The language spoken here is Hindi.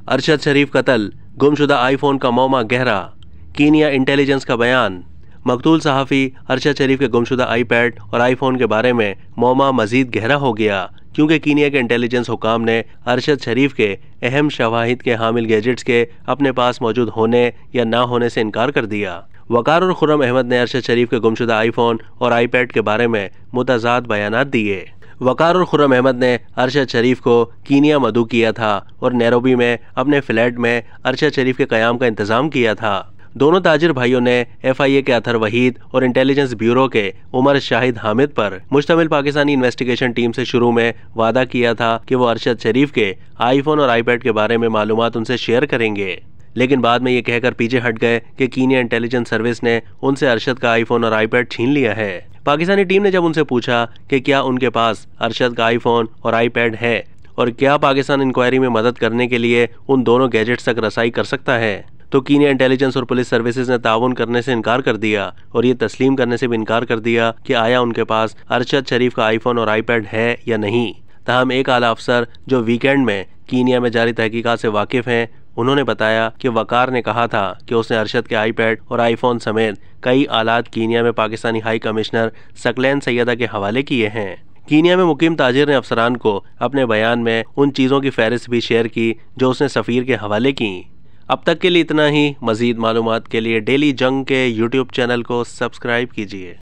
अरशद शरीफ कत्ल, गुमशुदा आईफोन का मौमा गहरा, कीनिया इंटेलिजेंस का बयान। मकतूल सहाफ़ी अरशद शरीफ के गुमशुदा आईपैड और आईफोन के बारे में मौमा मजीद गहरा हो गया, क्योंकि कीनिया के इंटेलिजेंस हुकाम ने अरशद शरीफ के अहम शवाहिद के हामिल गैजेट्स के अपने पास मौजूद होने या ना होने से इनकार कर दिया। वकार और खुर्रम अहमद ने अरशद शरीफ के गुमशुदा आईफोन और आईपैड के बारे में मुतज़ाद बयानात दिए। वकार और खुर्रम अहमद ने अरशद शरीफ को कीनिया मदऊ किया था और नैरोबी में अपने फ्लैट में अरशद शरीफ के क़याम का इंतज़ाम किया था। दोनों ताजिर भाइयों ने FIA के अतहर वहीद और इंटेलिजेंस ब्यूरो के उमर शाहिद हामिद पर मुश्तमिल पाकिस्तानी इन्वेस्टिगेशन टीम से शुरू में वादा किया था कि वो अरशद शरीफ के आईफोन और आईपैड के बारे में मालूमात उनसे शेयर करेंगे, लेकिन बाद में ये कहकर पीछे हट गए कि कीनिया इंटेलिजेंस सर्विस ने उनसे अरशद का आईफोन और आईपैड छीन लिया है। पाकिस्तानी टीम ने जब उनसे पूछा कि क्या उनके पास अरशद का आईफोन और आईपैड है और क्या पाकिस्तान इंक्वायरी में मदद करने के लिए उन दोनों गैजेट्स तक रसाई कर सकता है, तो कीनिया इंटेलिजेंस और पुलिस सर्विसेज ने ताउन करने से इनकार कर दिया और ये तस्लीम करने से भी इनकार कर दिया कि आया उनके पास अरशद शरीफ का आईफोन और आईपैड है या नहीं। ताहम एक आला अफसर जो वीकेंड में कीनिया में जारी तहकीकात से वाकिफ हैं, उन्होंने बताया कि वकार ने कहा था कि उसने अरशद के आईपैड और आईफोन समेत कई आलात कीनिया में पाकिस्तानी हाई कमिश्नर सकलैन सैयदा के हवाले किए हैं। कीनिया में मुकीम ताजिर ने अफसरान को अपने बयान में उन चीज़ों की फहरिस्त भी शेयर की जो उसने सफ़ीर के हवाले की। अब तक के लिए इतना ही। मज़ीद मालूमात के लिए डेली जंग के YouTube चैनल को सब्सक्राइब कीजिए।